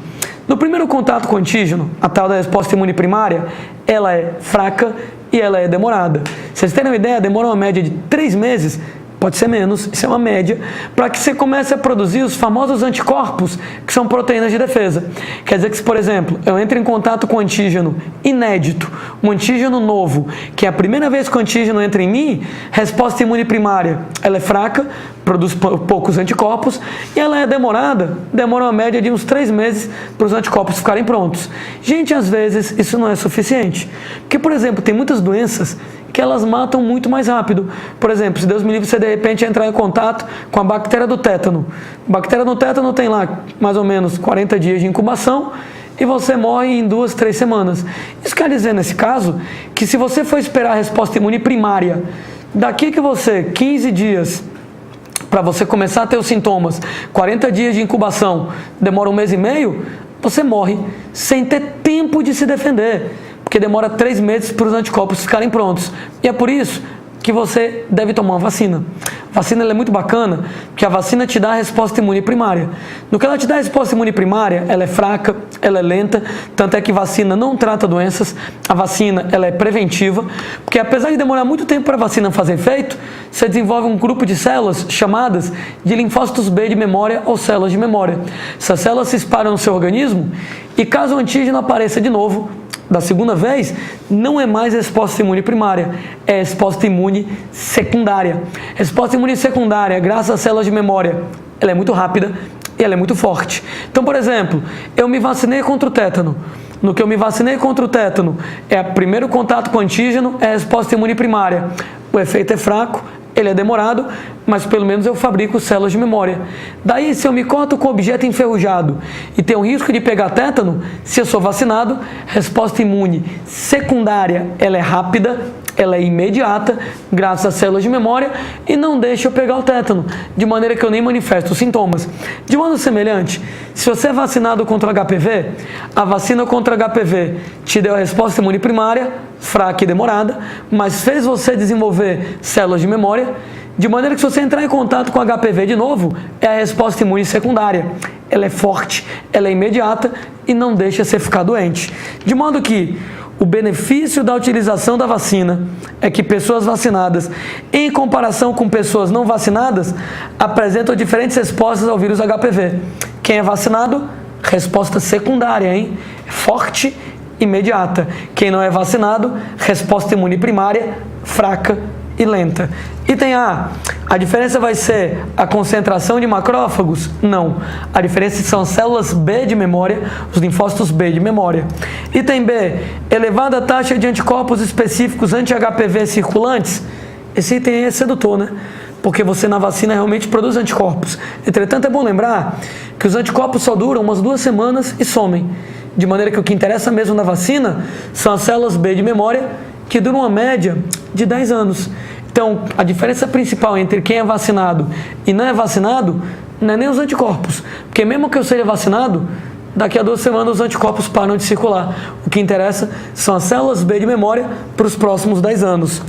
No primeiro contato com o antígeno, a tal da resposta imune primária, ela é fraca e ela é demorada. Pra vocês terem uma ideia, demora uma média de 3 meses, pode ser menos, isso é uma média, para que você comece a produzir os famosos anticorpos, que são proteínas de defesa. Quer dizer que se, por exemplo, eu entro em contato com um antígeno inédito, um antígeno novo, que é a primeira vez que o antígeno entra em mim, resposta imune primária, ela é fraca, produz poucos anticorpos, e ela é demorada, demora uma média de uns 3 meses para os anticorpos ficarem prontos. Gente, às vezes isso não é suficiente, porque, por exemplo, tem muitas doenças que elas matam muito mais rápido. Por exemplo, se Deus me livre, você de repente entrar em contato com a bactéria do tétano. A bactéria do tétano tem lá mais ou menos 40 dias de incubação e você morre em 2, 3 semanas. Isso quer dizer, nesse caso, que se você for esperar a resposta imune primária, daqui que você, 15 dias, para você começar a ter os sintomas, 40 dias de incubação, demora 1 mês e meio, você morre sem ter tempo de se defender, porque demora 3 meses para os anticorpos ficarem prontos. E é por isso que você deve tomar uma vacina. A vacina ela é muito bacana, porque a vacina te dá a resposta imune primária. No que ela te dá a resposta imune primária, ela é fraca, ela é lenta, tanto é que vacina não trata doenças, a vacina ela é preventiva, porque apesar de demorar muito tempo para a vacina fazer efeito, você desenvolve um grupo de células chamadas de linfócitos B de memória ou células de memória. Essas células se espalham no seu organismo e caso o antígeno apareça de novo, da segunda vez, não é mais resposta imune primária, é resposta imune secundária. Resposta imune secundária, graças às células de memória, ela é muito rápida e ela é muito forte. Então, por exemplo, eu me vacinei contra o tétano. No que eu me vacinei contra o tétano, é o primeiro contato com o antígeno, é a resposta imune primária. O efeito é fraco, ele é demorado, mas pelo menos eu fabrico células de memória. Daí, se eu me corto com objeto enferrujado e tenho risco de pegar tétano, se eu sou vacinado, resposta imune secundária, ela é rápida, ela é imediata, graças às células de memória, e não deixa eu pegar o tétano, de maneira que eu nem manifesto os sintomas. De modo semelhante, se você é vacinado contra HPV, a vacina contra HPV te deu a resposta imune primária, fraca e demorada, mas fez você desenvolver células de memória. De maneira que se você entrar em contato com HPV de novo, é a resposta imune secundária. Ela é forte, ela é imediata e não deixa você ficar doente. De modo que o benefício da utilização da vacina é que pessoas vacinadas, em comparação com pessoas não vacinadas, apresentam diferentes respostas ao vírus HPV. Quem é vacinado, resposta secundária, hein? Forte, imediata. Quem não é vacinado, resposta imune primária, fraca e lenta. Item A, a diferença vai ser a concentração de macrófagos? Não. A diferença são as células B de memória, os linfócitos B de memória. Item B, elevada taxa de anticorpos específicos anti-HPV circulantes? Esse item é sedutor, né? Porque você na vacina realmente produz anticorpos. Entretanto, é bom lembrar que os anticorpos só duram umas 2 semanas e somem. De maneira que o que interessa mesmo na vacina são as células B de memória, que duram uma média de 10 anos. Então, a diferença principal entre quem é vacinado e não é vacinado não é nem os anticorpos. Porque mesmo que eu seja vacinado, daqui a 2 semanas os anticorpos param de circular. O que interessa são as células B de memória para os próximos 10 anos.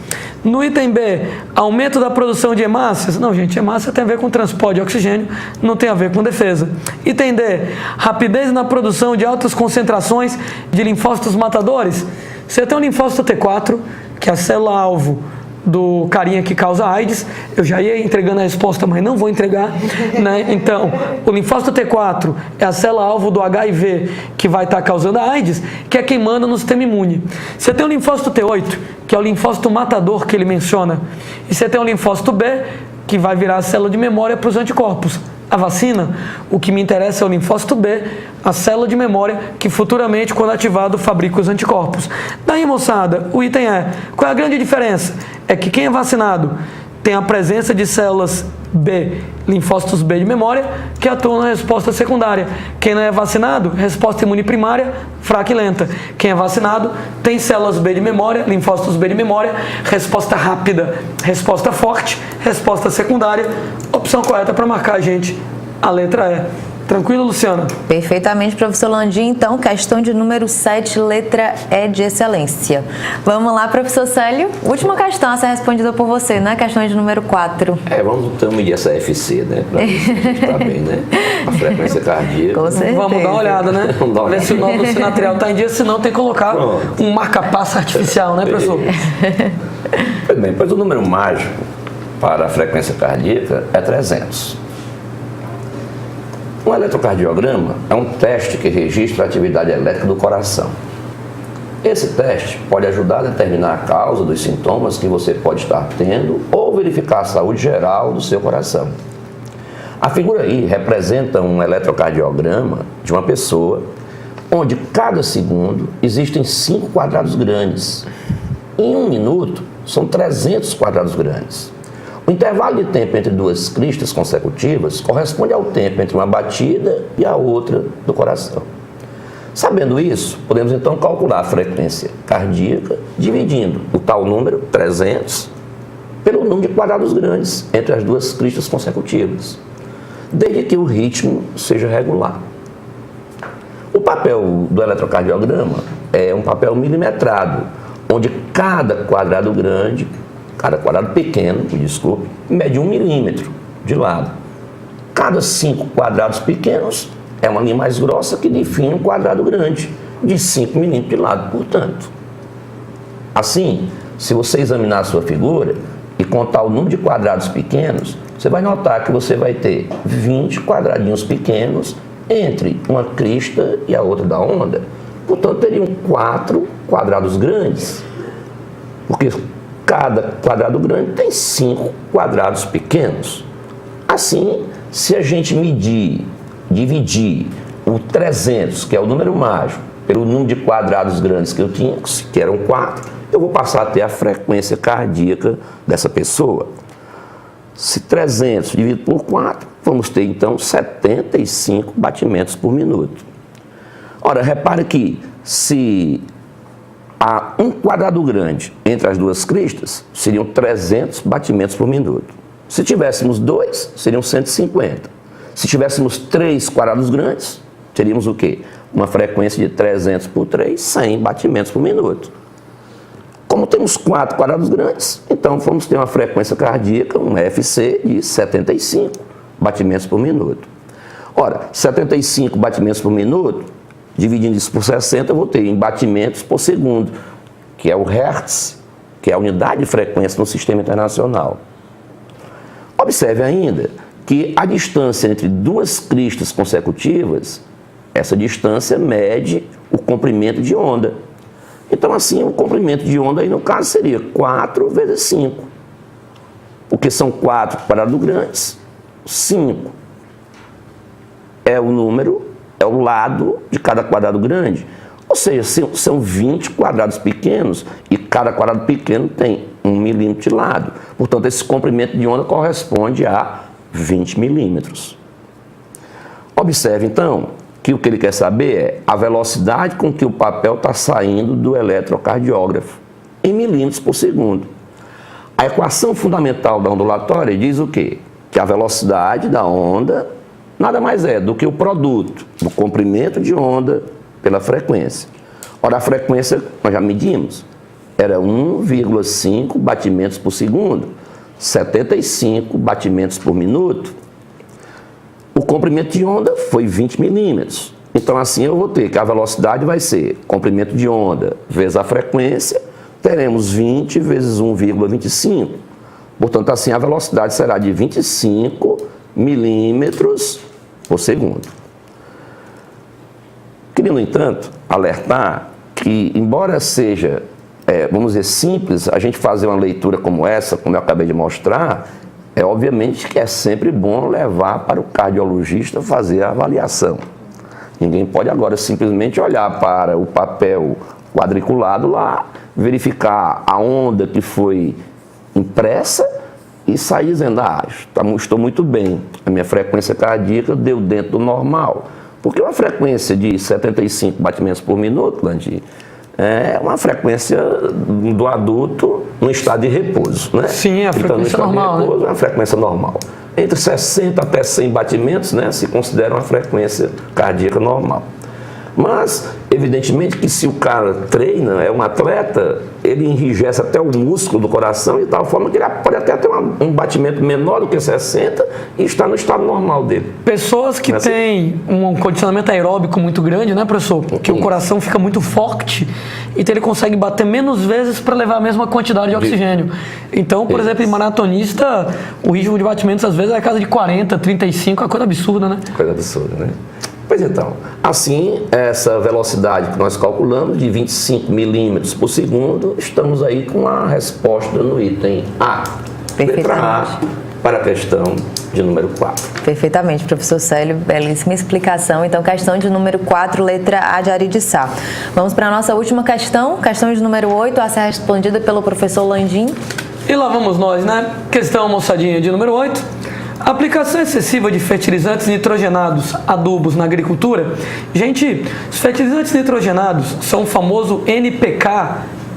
No item B, aumento da produção de hemácias? Não, gente, hemácia tem a ver com transporte de oxigênio, não tem a ver com defesa. Item D, rapidez na produção de altas concentrações de linfócitos matadores? Você tem um linfócito T4, que é a célula-alvo do carinha que causa AIDS, eu já ia entregando a resposta, mas não vou entregar, né? Então, o linfócito T4 é a célula-alvo do HIV que vai estar causando a AIDS, que é quem manda no sistema imune. Você tem o linfócito T8, que é o linfócito matador que ele menciona, e você tem o linfócito B, que vai virar a célula de memória para os anticorpos. A vacina, o que me interessa é o linfócito B, a célula de memória que futuramente, quando ativado, fabrica os anticorpos. Daí, moçada, o item é, qual é a grande diferença? É que quem é vacinado tem a presença de células B, linfócitos B de memória, que atuam na resposta secundária. Quem não é vacinado, resposta imune primária, fraca e lenta. Quem é vacinado tem células B de memória, linfócitos B de memória, resposta rápida, resposta forte, resposta secundária. Opção correta para marcar, gente, a letra E. Tranquilo, Luciana? Perfeitamente, professor Landim. Então, questão de número 7, letra E de excelência. Vamos lá, professor Célio. Última questão a ser respondida por você, né? Questão de número 4. Vamos então medir essa FC, né? Pra ver se a gente tá bem, né? A frequência cardíaca. Com certeza. Vamos dar uma olhada, né? Vamos dar uma Ver se o nó do sinatrial está em dia, senão tem que colocar um marca-passo artificial, né, professor? Pois bem, pois o número mágico para a frequência cardíaca é 300. Um eletrocardiograma é um teste que registra a atividade elétrica do coração. Esse teste pode ajudar a determinar a causa dos sintomas que você pode estar tendo ou verificar a saúde geral do seu coração. A figura aí representa um eletrocardiograma de uma pessoa onde cada segundo existem 5 quadrados grandes. Em 1 minuto, são 300 quadrados grandes. O intervalo de tempo entre 2 cristas consecutivas corresponde ao tempo entre uma batida e a outra do coração. Sabendo isso, podemos então calcular a frequência cardíaca dividindo o tal número, 300, pelo número de quadrados grandes entre as 2 cristas consecutivas, desde que o ritmo seja regular. O papel do eletrocardiograma é um papel milimetrado, onde cada quadrado pequeno, mede 1 milímetro de lado. Cada 5 quadrados pequenos é uma linha mais grossa que define um quadrado grande, de 5 milímetros de lado, portanto. Assim, se você examinar a sua figura e contar o número de quadrados pequenos, você vai notar que você vai ter 20 quadradinhos pequenos entre uma crista e a outra da onda. Portanto, teriam 4 quadrados grandes, porque cada quadrado grande tem 5 quadrados pequenos. Assim, se a gente dividir o 300, que é o número mágico, pelo número de quadrados grandes que eu tinha, que eram 4, eu vou passar a ter a frequência cardíaca dessa pessoa. Se 300 dividido por 4, vamos ter então 75 batimentos por minuto. Ora, repare que se há um quadrado grande entre as 2 cristas, seriam 300 batimentos por minuto. Se tivéssemos 2, seriam 150. Se tivéssemos 3 quadrados grandes, teríamos o quê? Uma frequência de 300 por 3, 100 batimentos por minuto. Como temos 4 quadrados grandes, então Então, vamos ter uma frequência cardíaca, um FC, de 75 batimentos por minuto. Ora, 75 batimentos por minuto, dividindo isso por 60, eu vou ter em batimentos por segundo, que é o Hertz, que é a unidade de frequência no sistema internacional. Observe ainda que a distância entre duas cristas consecutivas, essa distância mede o comprimento de onda. Então, assim, o comprimento de onda aí, no caso, seria 4 vezes 5. Porque são 4 quadrados grandes, 5 é o número, é o lado de cada quadrado grande. Ou seja, são 20 quadrados pequenos e cada quadrado pequeno tem 1 milímetro de lado. Portanto, esse comprimento de onda corresponde a 20 milímetros. Observe, então, que o que ele quer saber é a velocidade com que o papel está saindo do eletrocardiógrafo, em milímetros por segundo. A equação fundamental da ondulatória diz o quê? Que a velocidade da onda nada mais é do que o produto do comprimento de onda pela frequência. Ora, a frequência nós já medimos, era 1,5 batimentos por segundo, 75 batimentos por minuto. O comprimento de onda foi 20 milímetros. Então, assim, eu vou ter que a velocidade vai ser comprimento de onda vezes a frequência, teremos 20 vezes 1,25. Portanto, assim, a velocidade será de 25 milímetros por segundo. Queria, no entanto, alertar que, embora seja, vamos dizer, simples, a gente fazer uma leitura como essa, como eu acabei de mostrar, obviamente que é sempre bom levar para o cardiologista fazer a avaliação. Ninguém pode agora simplesmente olhar para o papel quadriculado lá, verificar a onda que foi impressa e sair dizendo, estou muito bem, a minha frequência cardíaca deu dentro do normal. Porque uma frequência de 75 batimentos por minuto, Landim, é uma frequência do adulto no estado de repouso, né? Sim, a frequência normal, de repouso, né? É uma frequência normal. Entre 60 até 100 batimentos, né, se considera uma frequência cardíaca normal. Mas, evidentemente, que se o cara treina, é um atleta, ele enrijece até o músculo do coração de tal forma que ele pode até ter um batimento menor do que 60 e está no estado normal dele. Pessoas que têm um condicionamento aeróbico muito grande, né, professor? Que o coração fica muito forte, então ele consegue bater menos vezes para levar a mesma quantidade de oxigênio. Então, por exemplo, em maratonista, o ritmo de batimentos às vezes é a casa de 40, 35, é uma coisa absurda, né? Coisa absurda, né? Pois então, assim, essa velocidade que nós calculamos de 25 milímetros por segundo, estamos aí com a resposta no item A. Letra A, para a questão de número 4. Perfeitamente, professor Célio, belíssima explicação. Então, questão de número 4, letra A de Aridiçá. Vamos para a nossa última questão de número 8, a ser respondida pelo professor Landim. E lá vamos nós, né? Questão, moçadinha, de número 8. A aplicação excessiva de fertilizantes nitrogenados, adubos na agricultura. Gente, os fertilizantes nitrogenados são o famoso NPK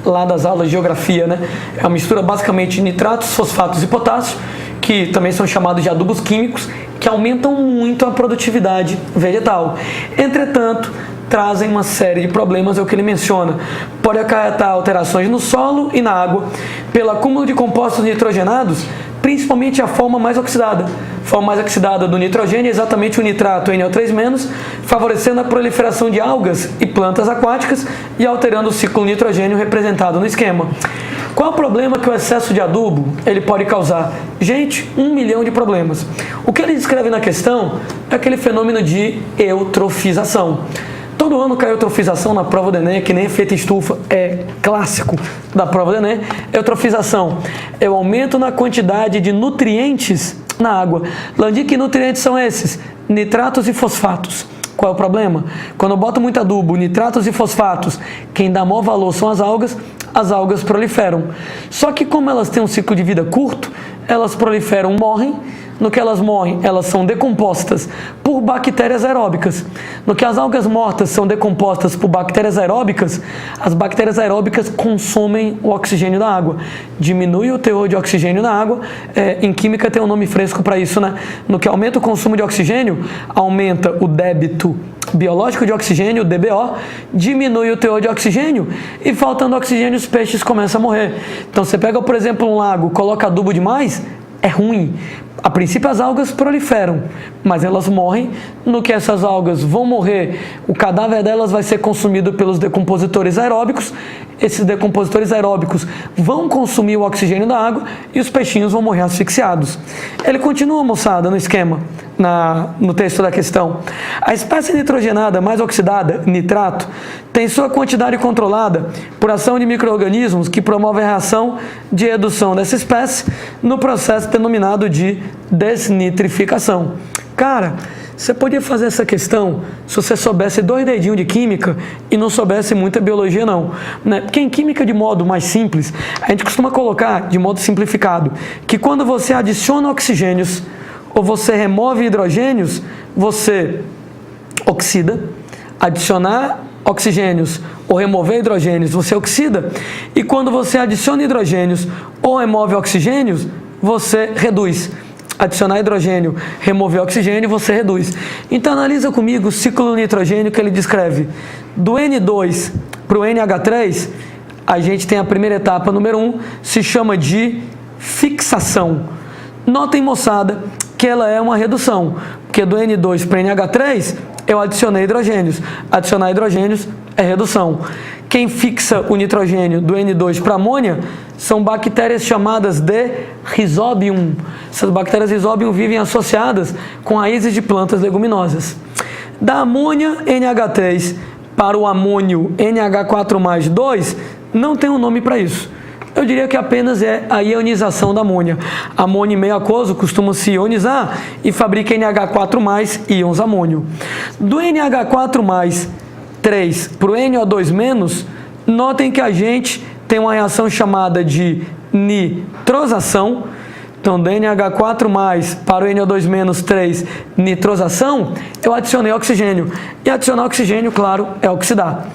lá das aulas de geografia, né? É uma mistura basicamente de nitratos, fosfatos e potássio, que também são chamados de adubos químicos, que aumentam muito a produtividade vegetal. Entretanto, trazem uma série de problemas, é o que ele menciona. Pode acarretar alterações no solo e na água, pelo acúmulo de compostos nitrogenados, principalmente a forma mais oxidada. A forma mais oxidada do nitrogênio é exatamente o nitrato NO3-, favorecendo a proliferação de algas e plantas aquáticas e alterando o ciclo nitrogênio representado no esquema. Qual o problema que o excesso de adubo ele pode causar? Gente, 1 milhão de problemas. O que ele descreve na questão é aquele fenômeno de eutrofização. Todo ano cai eutrofização na prova do Enem, que nem efeito estufa, é clássico da prova do Enem. Eutrofização é o aumento na quantidade de nutrientes na água. Landim, que nutrientes são esses? Nitratos e fosfatos. Qual é o problema? Quando eu boto muito adubo, nitratos e fosfatos, quem dá maior valor são as algas proliferam. Só que como elas têm um ciclo de vida curto, elas proliferam, morrem. No que elas morrem, elas são decompostas por bactérias aeróbicas. No que as algas mortas são decompostas por bactérias aeróbicas, as bactérias aeróbicas consomem o oxigênio da água. Diminui o teor de oxigênio na água. Em química tem um nome fresco para isso, né? No que aumenta o consumo de oxigênio, aumenta o débito biológico de oxigênio, DBO, diminui o teor de oxigênio e faltando oxigênio os peixes começam a morrer. Então você pega, por exemplo, um lago, coloca adubo demais, é ruim. A princípio as algas proliferam, mas elas morrem. No que essas algas vão morrer, o cadáver delas vai ser consumido pelos decompositores aeróbicos. Esses decompositores aeróbicos vão consumir o oxigênio da água e os peixinhos vão morrer asfixiados. Ele continua, moçada, no esquema, no texto da questão. A espécie nitrogenada mais oxidada, nitrato, tem sua quantidade controlada por ação de micro-organismos que promovem a reação de redução dessa espécie no processo denominado de desnitrificação. Cara, você podia fazer essa questão se você soubesse 2 dedinhos de química e não soubesse muita biologia não, né? Porque em química de modo mais simples, a gente costuma colocar de modo simplificado que quando você adiciona oxigênios ou você remove hidrogênios, você oxida. Adicionar oxigênios ou remover hidrogênios, você oxida. E quando você adiciona hidrogênios ou remove oxigênios, você reduz. Adicionar hidrogênio, remover oxigênio, você reduz. Então analisa comigo o ciclo do nitrogênio que ele descreve. Do N2 para o NH3, a gente tem a primeira etapa, número 1, se chama de fixação. Notem, moçada, que ela é uma redução, porque do N2 para NH3 eu adicionei hidrogênios. Adicionar hidrogênios é redução. Quem fixa o nitrogênio do N2 para amônia são bactérias chamadas de Rhizobium. Essas bactérias Rhizobium vivem associadas com raízes de plantas leguminosas. Da amônia NH3 para o amônio NH4+2, não tem um nome para isso. Eu diria que apenas é a ionização da amônia. Amônio em meio aquoso costuma se ionizar e fabrica NH4+, íons amônio. Do NH4+, 3 para o NO2-, notem que a gente tem uma reação chamada de nitrosação. Então, do NH4+, para o NO2-, 3, nitrosação, eu adicionei oxigênio. E adicionar oxigênio, claro, é oxidar.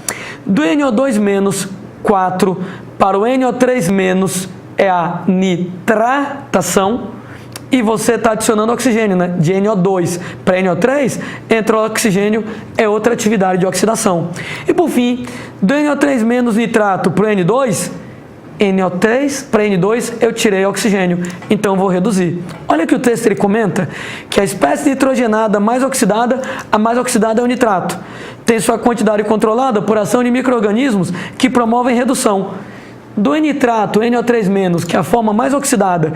Do NO2-, 4 para o NO3- é a nitratação. E você está adicionando oxigênio, né? De NO2 para NO3, entrou oxigênio, é outra atividade de oxidação. E por fim, do NO3- nitrato para o N2, NO3 para N2 eu tirei oxigênio, então vou reduzir. Olha que o texto ele comenta que a espécie nitrogenada mais oxidada, a mais oxidada é o nitrato. Tem sua quantidade controlada por ação de micro-organismos que promovem redução. Do nitrato, NO3-, que é a forma mais oxidada,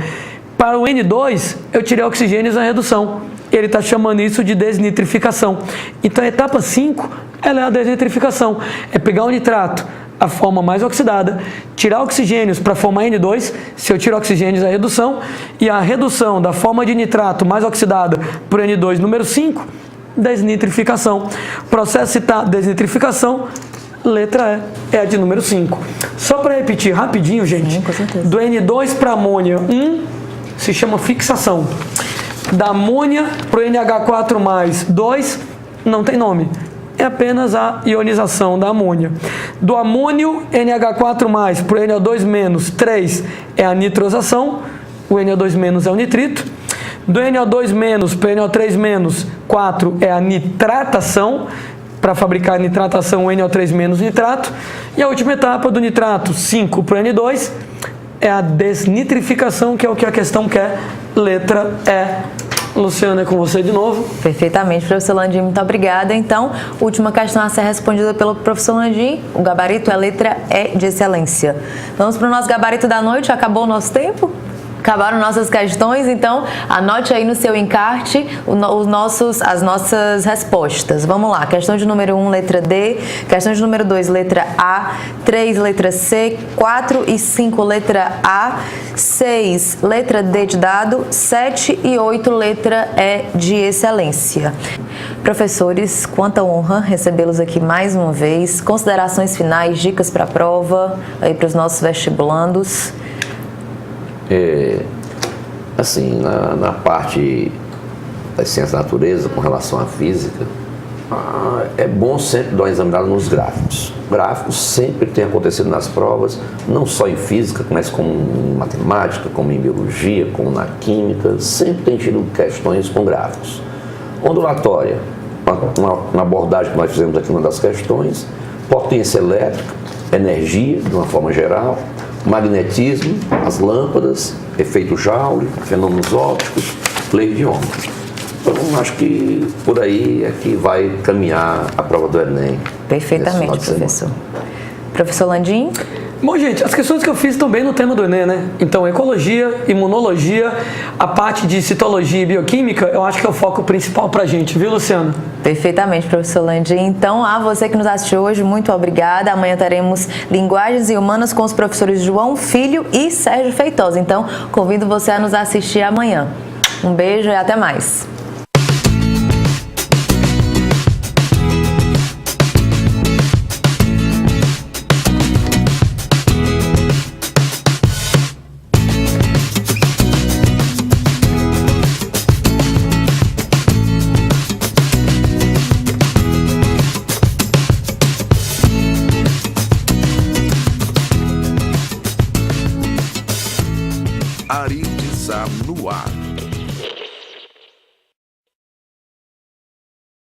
para o N2, eu tirei oxigênios na redução. Ele está chamando isso de desnitrificação. Então, a etapa 5, ela é a desnitrificação. É pegar o nitrato, a forma mais oxidada, tirar oxigênios para formar N2, se eu tiro oxigênios, é a redução, e a redução da forma de nitrato mais oxidada por N2, número 5, desnitrificação. Processo citar desnitrificação, letra E, é a de número 5. Só para repetir rapidinho, gente. Sim, com certeza. Do N2 para amônia 1, se chama fixação. Da amônia para o NH4+, 2, não tem nome. É apenas a ionização da amônia. Do amônio NH4+, para o NO2-, 3, é a nitrosação. O NO2- é o nitrito. Do NO2- para o NO3-, 4, é a nitratação. Para fabricar nitratação, o NO3- nitrato. E a última etapa do nitrato, 5 para o N2, é a desnitrificação, que é o que a questão quer, letra E. Luciana, é com você de novo. Perfeitamente, professor Landim, muito obrigada. Então, última questão a ser respondida pelo professor Landim. O gabarito é a letra E de excelência. Vamos para o nosso gabarito da noite. Acabou o nosso tempo? Acabaram nossas questões, então anote aí no seu encarte as nossas respostas. Vamos lá, questão de número 1, letra D, questão de número 2, letra A, 3, letra C, 4 e 5, letra A, 6, letra D de dado, 7 e 8, letra E de excelência. Professores, quanta honra recebê-los aqui mais uma vez. Considerações finais, dicas para a prova, aí para os nossos vestibulandos. Assim, na parte das ciências da natureza, com relação à física, é bom sempre dar uma examinada nos gráficos. Gráficos sempre têm acontecido nas provas, não só em física, mas como em matemática, como em biologia, como na química, sempre tem tido questões com gráficos. Ondulatória, uma abordagem que nós fizemos aqui, uma das questões, potência elétrica, energia, de uma forma geral, magnetismo, as lâmpadas, efeito Joule, fenômenos ópticos, lei de Ohm. Então, acho que por aí é que vai caminhar a prova do Enem. Perfeitamente, professor. Professor Landim? Bom, gente, as questões que eu fiz estão bem no tema do Enem, né? Então, ecologia, imunologia, a parte de citologia e bioquímica, eu acho que é o foco principal pra gente, viu, Luciana? Perfeitamente, professor Landim. Então, a você que nos assistiu hoje, muito obrigada. Amanhã teremos Linguagens e Humanas com os professores João Filho e Sérgio Feitosa. Então, convido você a nos assistir amanhã. Um beijo e até mais.